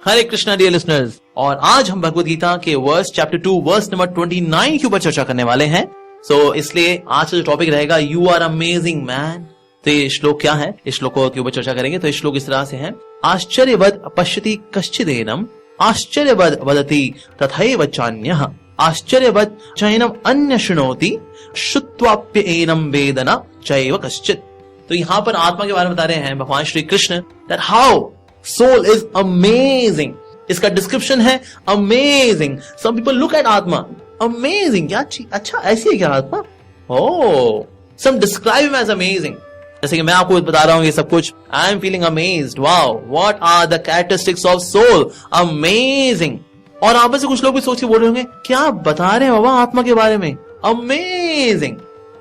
हरे Krishna dear listeners, और आज हम भगवत गीता के वर्स चैप्टर 2 वर्स नंबर 29 के ऊपर चर्चा करने वाले हैं। सो इसलिए आज का जो टॉपिक रहेगा यू आर अमेजिंग मैन। तो ये श्लोक क्या है, इस श्लोक के ऊपर चर्चा करेंगे। तो ये श्लोक इस तरह से है, आश्चर्यवद पश्यति कश्चिदेनम आश्चर्यवद वदति तथैव चान्यः आश्चर्यवद चैनम अन्य शृणोति श्रुत्वाप्येनम वेदन चैव कश्चित्। तो यहाँ पर आत्मा के बारे में बता रहे हैं भगवान Shri Krishna that how soul is amazing. इसका डिस्क्रिप्शन है amazing. Some people look at आत्मा अमेजिंग, क्या अच्छा ऐसी है क्या आत्मा? Oh, some describe him as amazing. जैसे कि मैं आपको बता रहा हूं ये सब कुछ, I am feeling amazed, wow what are the characteristics of soul, amazing. और आप में से कुछ लोग भी सोच के बोल रहे होंगे क्या बता रहे हैं बाबा आत्मा के बारे में, अमेजिंग।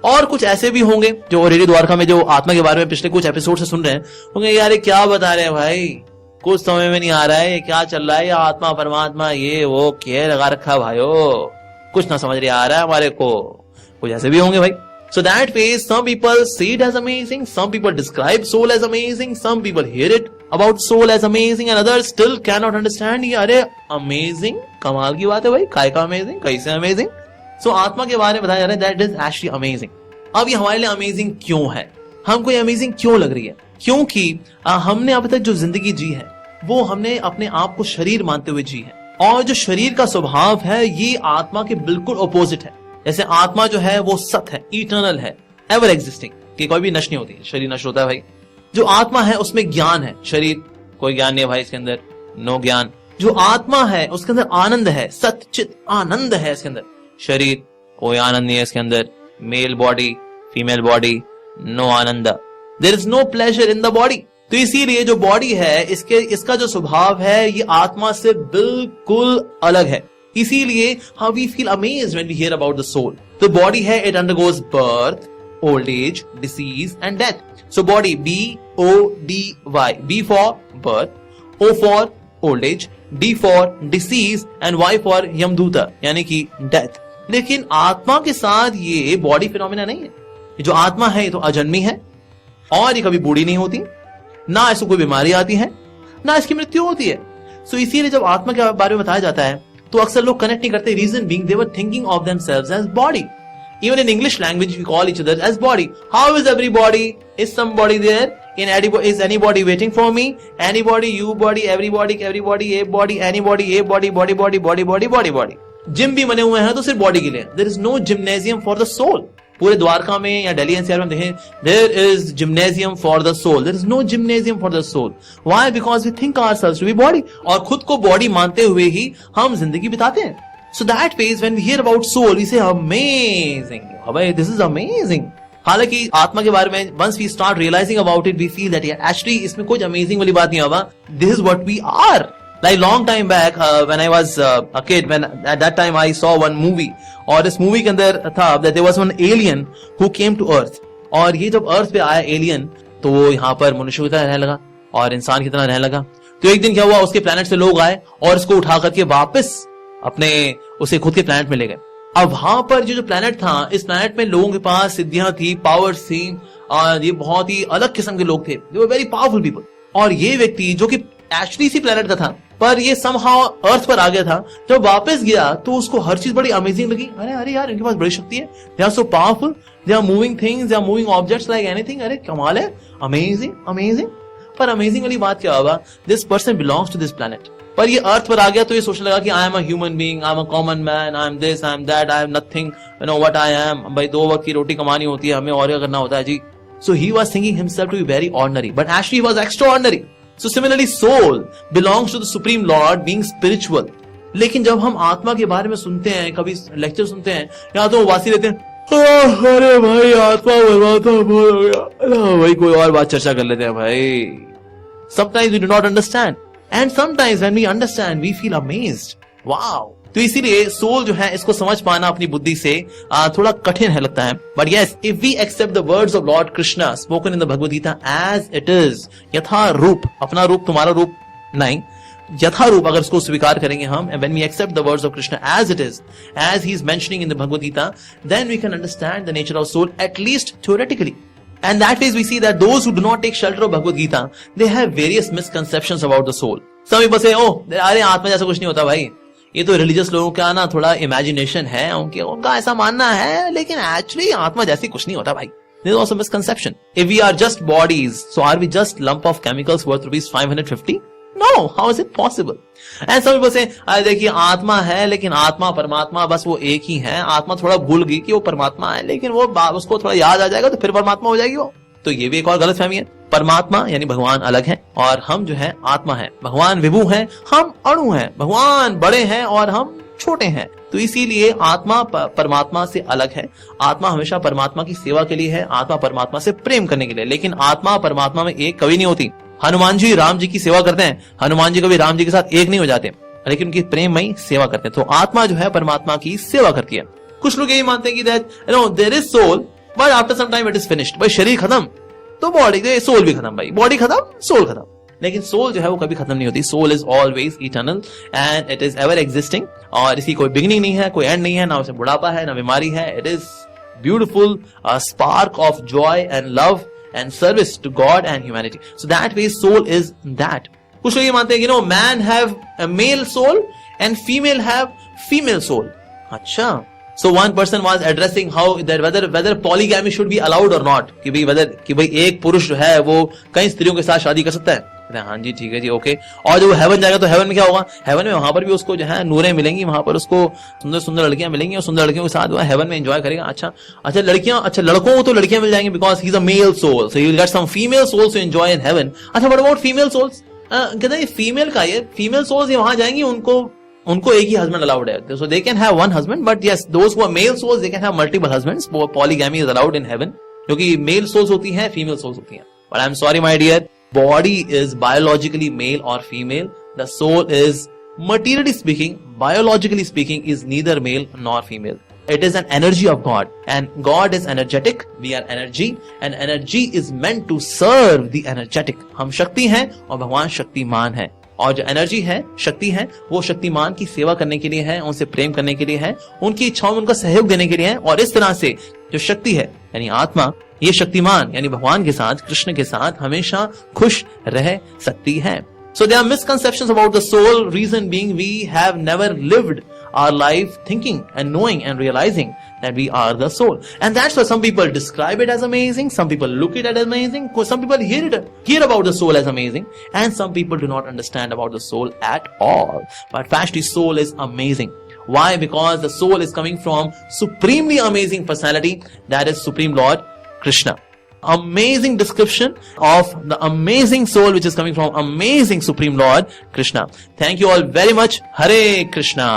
और कुछ ऐसे भी होंगे जो रेडियो द्वारका में जो आत्मा के बारे में पिछले कुछ एपिसोड से सुन रहे हैं, होंगे यार क्या बता रहे हैं भाई, कुछ समझ में नहीं आ रहा है, क्या चल रहा है, या आत्मा परमात्मा ये वो क्या लगा रखा है भाइयों, कुछ ना समझ रही आ रहा है हमारे को। कुछ ऐसे भी होंगे भाई। So that way, some people see it as amazing, some people describe soul as amazing, some people hear it about soul as amazing, and others still cannot understand ये अरे amazing, कमाल की बात है भाई, काय का amazing, कैसे amazing? So आत्मा के बारे में बताया जा रहा है that is actually amazing। अब ये हमारे लिए amazing क्यों है, हमको ये amazing क्यों लग रही है? क्योंकि हमने अब तक जो जिंदगी जी है वो हमने अपने आप को शरीर मानते हुए जी है, और जो शरीर का स्वभाव है ये आत्मा के बिल्कुल अपोजिट है। जैसे आत्मा जो है वो सत है, इटर्नल है, एवर एग्जिस्टिंग, कि कोई भी नष्ट नहीं होती, शरीर नष्ट होता है भाई। जो आत्मा है उसमें ज्ञान है, शरीर कोई ज्ञान नहीं है भाई इसके अंदर, नो ज्ञान। जो आत्मा है उसके अंदर आनंद है, सत चित आनंद है इसके अंदर। शरीर कोई आनंद नहीं है इसके अंदर, male body female body, no आनंद, there is no pleasure in the body. तो इसीलिए जो बॉडी है इसका जो स्वभाव है ये आत्मा से बिल्कुल अलग है। इसीलिए how we feel amazed when we hear about the soul. तो बॉडी है, it undergoes birth, old age, disease and death. So body B-O-D-Y, B for birth, O for old age, D for disease and Y for यमदूता यानी कि death। लेकिन आत्मा के साथ ये body phenomena नहीं है। जो आत्मा है ये तो अजन्मी है, और ये कभी बूढ़ी नहीं होती, ना इसको कोई बीमारी आती है, ना इसकी मृत्यु होती है। सो इसीलिए जब आत्मा के बारे में बताया जाता है तो अक्सर लोग कनेक्ट नहीं करते, reason being they were thinking of themselves as body. Even in English language we call each other as body. How is everybody? Is somebody there? Is anybody waiting for me? Anybody, you body, everybody, a body, anybody, a body, body body body body body body. Gym भी बने हुए हैं तो सिर्फ body के लिए। There is no gymnasium for the soul. पूरे द्वारका में या दिल्ली एनसीआर में देखें, there is gymnasium for the soul, there is no gymnasium for the soul. Why? Because we think ourselves to be body, और खुद को बॉडी मानते हुए ही हम जिंदगी बिताते हैं। So that means when we hear about soul we say amazing, अबे दिस इज अमेजिंग। हालांकि आत्मा के बारे में once we start realising about it we feel that यार एक्चुअली इसमें कोई अमेजिंग वाली बात नहीं है, this is what we are. Like long time back when I was a kid, when at that time I saw one movie, और इस movie के अंदर था that there was one alien who came to earth, और ये जब अर्थ पे आया एलियन तो वो यहाँ पर मनुष्य की तरह रहने लगा और इंसान की तरह रहने लगा। तो एक दिन क्या हुआ, उसके प्लेनेट से लोग आए और इसको उठा करके वापस अपने उसे खुद के प्लेनेट में ले गए। अब वहां पर जो प्लेनेट था, इस प्लेनेट में लोगों के पास सिद्धियां थी, पावर्स थी, और ये बहुत ही अलग किस्म के लोग थे, दे वर वेरी पावरफुल पीपल। और ये व्यक्ति जो कि एक्चुअली इसी प्लेनेट का था पर ये समहाउ अर्थ पर आ गया था, जब वापस गया तो उसको हर चीज बड़ी अमेजिंग लगी। अरे यार इनके पास बड़ी शक्ति है, they are so powerful, they are moving things, they are moving objects like anything. अरे कमाल है, अमेजिंग अमेजिंग। पर अमेजिंग वाली बात क्या हुआ, this person belongs to this planet. पर ये अर्थ पर आ गया तो ये सोचने लगा कि I am a human being, I am a common man, I am this, I am that, I am nothing, you know what I am. भाई 2 वक्त की रोटी कमानी होती है, हमें और क्या करना होता है जी। So he was thinking himself to be very ordinary, but actually he was extraordinary. So similarly, soul belongs to the Supreme Lord, being spiritual. लेकिन जब हम आत्मा के बारे में सुनते हैं, कभी लेक्चर सुनते हैं, या तो वासी रहते हैं, अरे भाई आत्मा बर्बाद हो गया, भाई कोई और बात चर्चा कर लेते हैं भाई। Sometimes we do not understand, and sometimes when we understand, we feel amazed. Wow! तो इसीलिए सोल जो है इसको समझ पाना अपनी बुद्धि से थोड़ा कठिन है लगता है। But yes, if we accept the words of Lord Krishna spoken in the Bhagavad Gita as it is, यथा रूप, अपना रूप तुम्हारा रूप नहीं, यथा रूप अगर इसको स्वीकार करेंगे हम, when we accept the words of Krishna as it is, as he is mentioning in the Bhagavad Gita, then we can understand the nature of soul at least theoretically. And that way we see that those who do not take shelter of Bhagavad Gita, they have various misconceptions about the soul. सभी बसे अरे आत्मा जैसा कुछ नहीं होता भाई, ये तो रिलीजियस लोगों का ना थोड़ा इमेजिनेशन है, उनका ऐसा मानना है, लेकिन एक्चुअली आत्मा जैसी कुछ नहीं होता भाई. There is also misconception. If we are just bodies, so are we just lump of chemicals worth ₹550? No, how is it possible? And some people say, देखिए आत्मा है, लेकिन आत्मा परमात्मा बस वो एक ही है. आत्मा थोड़ा भूल गई कि वो परमात्मा है, लेकिन वो उसको थोड़ा याद आ जाएगा तो फिर परमात्मा हो जाएगी वो. तो ये भी एक और गलतफहमी है. परमात्मा यानी भगवान अलग है और हम जो है आत्मा है. भगवान विभु हैं, हम अणु हैं. भगवान बड़े हैं और हम छोटे हैं. तो इसीलिए आत्मा परमात्मा से अलग है. आत्मा हमेशा परमात्मा की सेवा के लिए है, आत्मा परमात्मा से प्रेम करने के लिए. लेकिन आत्मा परमात्मा में एक कभी नहीं होती. हनुमान जी राम जी की सेवा करते हैं, हनुमान जी कभी राम जी के साथ एक नहीं हो जाते, लेकिन उनकी प्रेममयी सेवा करते हैं. तो आत्मा जो है परमात्मा की सेवा करती है. कुछ लोग यही मानते हैं कि there is soul but after some time it is finished. भाई शरीर खत्म तो बॉडी, सोल भी खत्म. भाई बॉडी खत्म, सोल खत्म. लेकिन सोल जो है वो कभी खत्म नहीं होती. Soul is always eternal and it is ever existing. और इसकी कोई बिगिनिंग नहीं है, कोई एंड नहीं है, ना उसे बुढ़ापा है, ना बीमारी है. It is beautiful spark of joy and love and service to God and humanity. So that way soul is that. कुछ लोग ये मानते हैं कि man have a male soul and female have female soul. अच्छा, so one person was addressing how that whether polygamy should be allowed or not, कि भाई एक पुरुष जो है वो कई स्त्रियों के साथ शादी कर सकता है. हाँ जी ठीक है जी ओके. और जब वो हेवन जाएगा तो हेवन में क्या होगा? हेवन में वहां पर भी उसको जो है नूरें मिलेंगी, वहां पर उसको सुंदर सुंदर लड़कियां मिलेंगी और सुंदर लड़कियों के साथ वो हेवन में एंजॉय करेगा. अच्छा लड़कों को तो लड़कियां मिल जाएंगी because he is a male soul, so he will get some female souls to enjoy in heaven. अच्छा व्हाट अबाउट फीमेल सोल्स? कहते हैं फीमेल का ये फीमेल सोल्स वहां जाएंगी, उनको एक ही हस्बैंड अलाउड है, so they can have one husband, but yes, those who are male souls they can have multiple husbands. Polygamy is allowed in heaven, क्योंकि मेल सोल्स होती हैं, फीमेल सोल्स होती हैं. But I'm sorry my dear, body is biologically male or female. The soul is materially speaking, biologically speaking, is neither male nor female. It is an energy of God, and God is energetic. We are energy, and energy is meant to serve the energetic. हम शक्ति हैं और भगवान शक्तिमान है. और जो energy है, शक्ति है, वो शक्तिमान की सेवा करने के लिए है, उनसे प्रेम करने के लिए है, उनकी इच्छाओं में उनका सहयोग देने के लिए है. और इस तरह से जो शक्ति है यानी आत्मा, ये शक्तिमान यानी भगवान के साथ, कृष्ण के साथ हमेशा खुश रह सकती है. So there are misconceptions about the soul. Reason being, we have never lived our life thinking and knowing and realizing that we are the soul. And that's why some people describe it as amazing, some people look at it as amazing, some people hear about the soul as amazing, and some people do not understand about the soul at all. But actually soul is amazing. Why? Because the soul is coming from supremely amazing personality, that is Supreme Lord Krishna. Amazing description of the amazing soul which is coming from amazing Supreme Lord Krishna. Thank you all very much. Hare Krishna.